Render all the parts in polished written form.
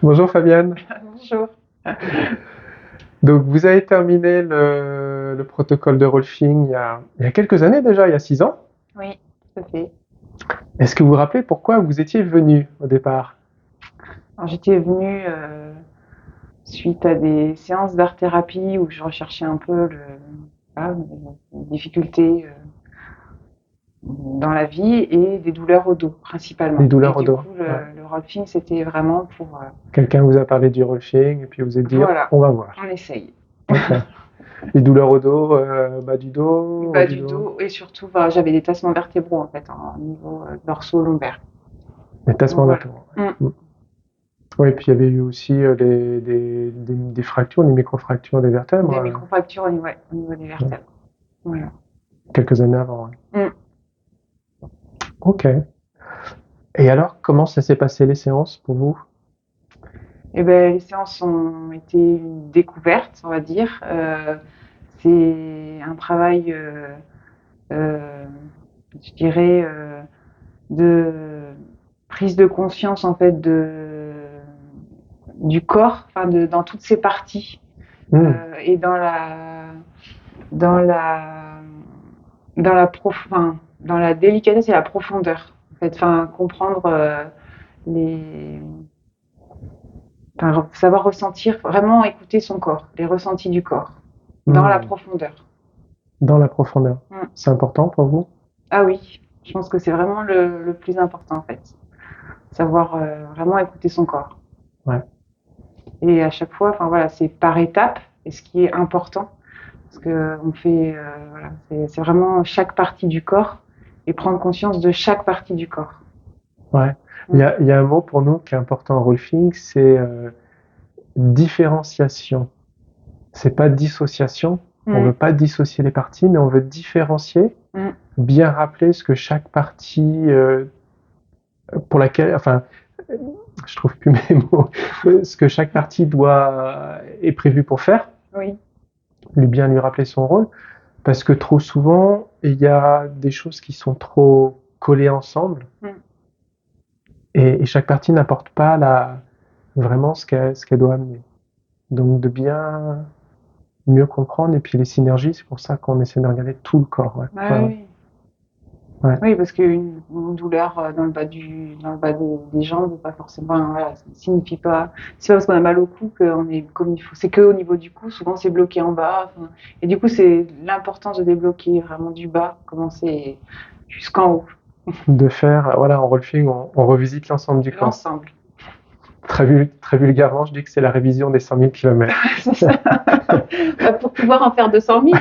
Bonjour Fabienne. Bonjour. Donc vous avez terminé le protocole de Rolfing il y a quelques années déjà, il y a 6 ans. Oui, tout à fait. Est-ce que vous vous rappelez pourquoi vous étiez venu au départ? Alors, j'étais venue suite à des séances d'art-thérapie où je recherchais un peu les difficultés dans la vie et des douleurs au dos Les principalement. Et douleurs au du dos. coup, Ouais. le rolfing, c'était vraiment pour Quelqu'un vous a parlé du Rolfing et puis vous êtes dit hop, voilà, on va voir. on essaye. Ok. Les douleurs au dos, bas du dos, haut Bas du du dos. dos et surtout, enfin, j'avais des tassements vertébraux en fait, en niveau dorsaux-lombaire. Les Donc tassements voilà. vertébraux. Mm. Ouais. Oui, et puis il y avait eu aussi des fractures, des micro-fractures des vertèbres, Des microfractures ouais, au niveau des ouais, vertèbres. Voilà. quelques années avant. Ouais. Mm. Ok. Et alors, comment ça s'est passé les séances pour vous? Eh ben, les séances ont été une découverte, on va dire. C'est un travail, euh, je dirais, de prise de conscience en fait du corps, enfin dans toutes ses parties Hmm. et dans la dans la délicatesse et la profondeur. En fait, enfin comprendre les enfin, savoir ressentir, vraiment écouter son corps, les ressentis du corps, dans la Hmm. profondeur. Dans la profondeur. Mm. C'est important pour vous? Ah oui, je pense que c'est vraiment le plus important en fait. Savoir vraiment écouter son corps. Ouais. Et à chaque fois, enfin voilà, c'est par étapes, et ce qui est important, parce que on fait, voilà, c'est vraiment chaque partie du corps et prendre conscience de chaque partie du corps. Ouais. Il y Mm. a, il y a un mot pour nous qui est important en Rolfing, c'est différenciation. C'est pas dissociation. On veut Mm. pas dissocier les parties, mais on veut différencier, Mm. bien rappeler ce que chaque partie pour laquelle, enfin, je trouve plus mes mots, ce que chaque partie est prévu pour faire, Oui. lui rappeler son rôle, parce que trop souvent il y a des choses qui sont trop collées ensemble Mm. et chaque partie n'apporte pas vraiment ce qu'elle doit amener. Donc de bien mieux comprendre et puis les synergies, c'est pour ça qu'on essaie de regarder tout le corps. Ouais. Ah Ouais, ouais. oui. Ouais. Oui, parce qu'une douleur dans le bas des jambes, pas forcément, voilà, ça ne signifie pas, c'est pas parce qu'on a mal au cou qu'on est comme il faut. C'est que au niveau du cou, souvent c'est bloqué en bas. Enfin, et du coup, c'est l'importance de débloquer vraiment du bas, commencer jusqu'en haut, De faire, voilà, en rolfing, on revisite l'ensemble du corps. l'ensemble. Très vulgairement, je dis que c'est la révision des 100 000 kilomètres. C'est ça. Bah, pour pouvoir en faire 200 000,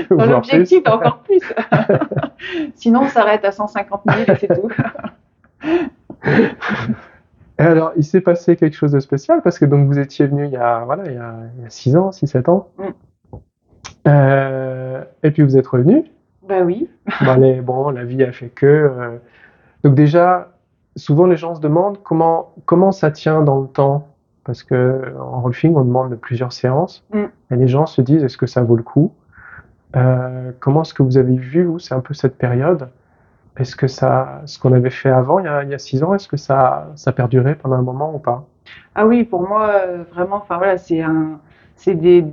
dans Voire plus. l'objectif, encore plus. Sinon, on s'arrête à 150 000 et c'est tout. Et alors, il s'est passé quelque chose de spécial parce que donc vous étiez venu voilà, il y a 6 ans, 6, 7 ans. Mm. Et puis vous êtes revenu. Bah oui. Bon, la vie a fait que. Donc déjà, souvent les gens se demandent comment ça tient dans le temps. Parce que en rolfing, on demande plusieurs séances. Mm. Et les gens se disent, est-ce que ça vaut le coup? Comment est-ce que vous avez vu, vous, c'est un peu cette période? Est-ce que ce qu'on avait fait avant, il y a 6 ans, est-ce que ça a perduré pendant un moment ou pas? Ah oui, pour moi, vraiment, enfin voilà, c'est des,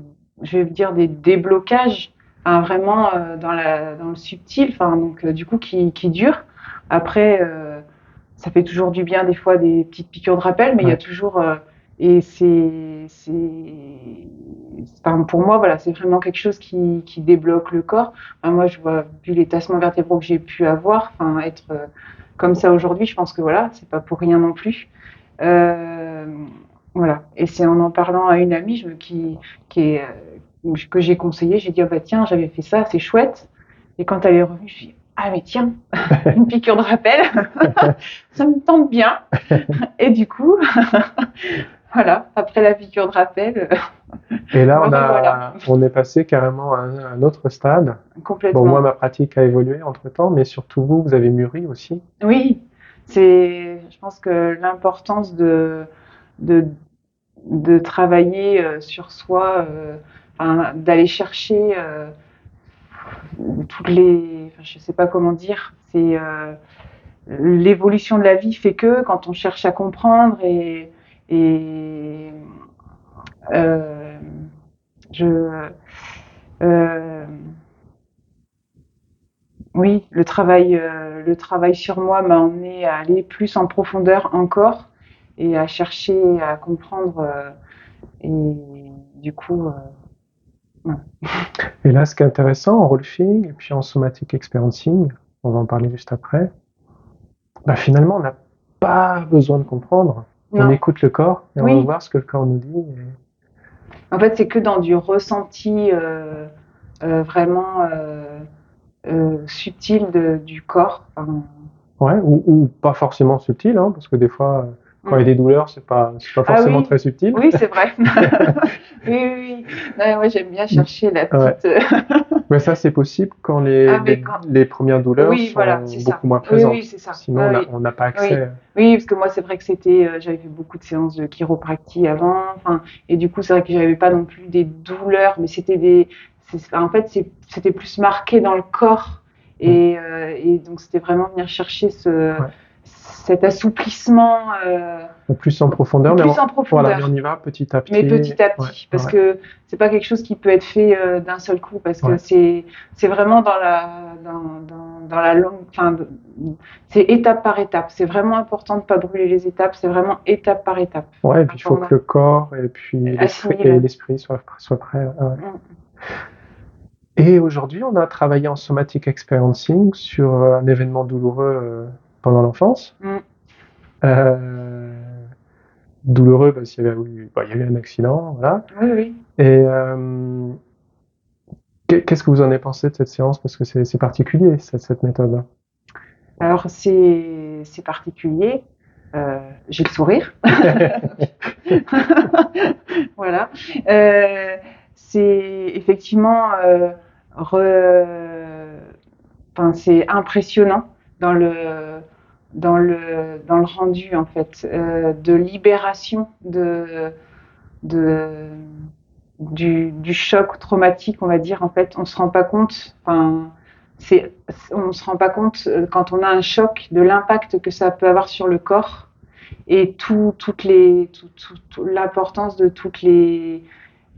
je vais dire des déblocages, hein, vraiment dans le subtil, enfin donc du coup qui durent. Après, ça fait toujours du bien des fois des petites piqûres de rappel, mais il y a Ouais. toujours et enfin, pour moi voilà, c'est vraiment quelque chose qui débloque le corps. Enfin, moi, je vois vu les tassements vertébraux que j'ai pu avoir, enfin être comme ça aujourd'hui, je pense que voilà, c'est pas pour rien non plus. Euh, voilà. Et c'est en parlant à une amie qui est, que j'ai conseillé, j'ai dit, ah bah tiens, j'avais fait ça, c'est chouette. Et quand elle est revenue, je dis, ah mais tiens, une piqûre de rappel, ça me tente bien. Et du coup, voilà, après la piqûre de rappel, Et là, me revoilà, on est passé carrément à un autre stade. Bon, moi, complètement. ma pratique a évolué entre-temps, mais surtout vous, vous avez mûri aussi. Oui, je pense que l'importance de, de travailler sur soi, enfin, d'aller chercher toutes les, enfin, je sais pas comment dire, c'est l'évolution de la vie fait que quand on cherche à comprendre Et euh, je, euh, oui, le travail sur moi m'a emmené à aller plus en profondeur encore et à chercher à comprendre. Et du coup, ouais. Et là, ce qui est intéressant en rolfing et puis en somatic experiencing, on va en parler juste après, bah finalement, on n'a pas besoin de comprendre. On Non, écoute le corps et on va oui. voir ce que le corps nous dit. En fait, c'est que dans du ressenti vraiment subtil du corps. Enfin, Ouais, ou pas forcément subtil, hein, parce que des fois, quand il y a des douleurs, c'est pas ah forcément oui, très subtil. oui, c'est vrai. Oui, oui, oui. Ouais, moi, j'aime bien chercher la Ouais. petite. Mais ça, c'est possible quand les, Ah, mais les, quand. les premières douleurs Oui, voilà, sont c'est ça. beaucoup moins Oui, oui, présentes. c'est ça. Sinon, Ouais, oui. on n'a pas Oui. accès. Oui, parce que moi, c'est vrai que j'avais fait beaucoup de séances de chiropractie avant, enfin, et du coup, c'est vrai que j'avais pas non plus des douleurs, mais en fait, c'était plus marqué dans le corps, et donc c'était vraiment venir chercher Ouais. cet assouplissement, Plus en profondeur, mais plus en voilà, mais on profondeur. y va petit à Mais petit. petit à Ouais, petit, parce ouais, que c'est pas quelque chose qui peut être fait d'un seul coup, parce que ouais. c'est vraiment dans la longue, enfin, c'est étape par étape. C'est vraiment important de pas brûler les étapes. C'est vraiment étape par étape. Ouais, et puis il faut Pour que le corps et puis assimile. l'esprit soient prêts. Ouais. Mm. Et aujourd'hui, on a travaillé en somatic experiencing sur un événement douloureux pendant l'enfance. Mm. Douloureux parce qu'il y avait il y a eu un accident, voilà. Oui, oui. Et qu'est-ce que vous en avez pensé de cette séance? Parce que c'est particulier, cette méthode-là. Alors c'est particulier. J'ai le sourire. Voilà. Euh, c'est effectivement enfin, c'est impressionnant dans dans le rendu en fait de libération de du choc traumatique, on va dire. En fait, on se rend pas compte. Enfin, on se rend pas compte quand on a un choc de l'impact que ça peut avoir sur le corps et l'importance de toutes les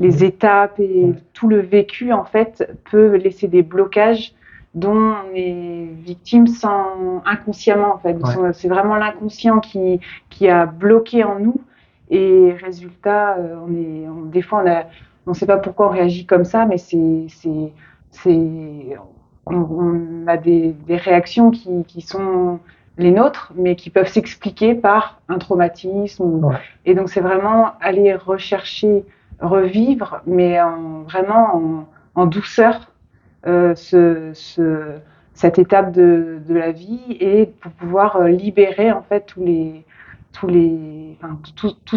étapes et tout le vécu en fait peut laisser des blocages dont on est victime sans inconsciemment en fait. Ouais. C'est vraiment l'inconscient qui a bloqué en nous et résultat des fois on sait pas pourquoi on réagit comme ça mais c'est on a des réactions qui sont les nôtres, mais qui peuvent s'expliquer par un traumatisme. Ouais. Et donc, c'est vraiment aller rechercher, revivre, mais vraiment en douceur, cette étape de la vie et pour pouvoir libérer, en fait, tout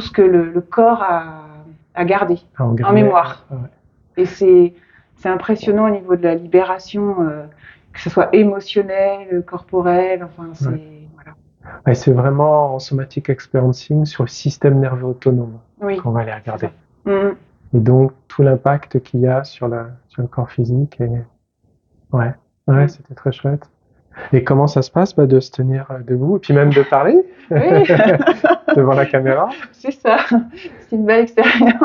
ce que le corps a gardé En en gardait, mémoire. ouais. Et c'est impressionnant au niveau de la libération, que ce soit émotionnelle, corporelle, enfin, Ouais. voilà. Ouais, c'est vraiment en somatic experiencing sur le système nerveux autonome Oui, qu'on va aller regarder. Mmh. Et donc, tout l'impact qu'il y a sur le corps physique. Et ouais, c'était très chouette. Et comment ça se passe de se tenir debout et puis même de parler Oui, devant la caméra? c'est ça. C'est une belle expérience.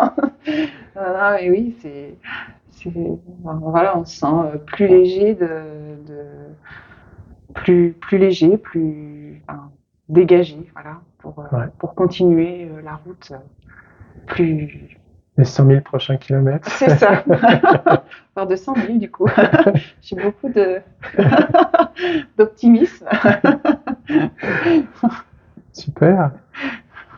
Non, mais oui, voilà, on se sent plus léger plus léger, enfin, dégagé, voilà, Ouais. pour continuer la route plus. Les 100 000 prochains kilomètres. C'est ça. Par 200 000 du coup. J'ai beaucoup d'optimisme. Super.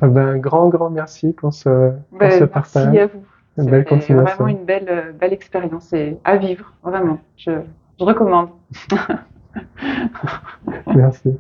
Un grand merci pour ce Ben, merci à partage. vous. Une belle C'était vraiment continuation. une belle expérience et à vivre, vraiment. Je recommande. Merci.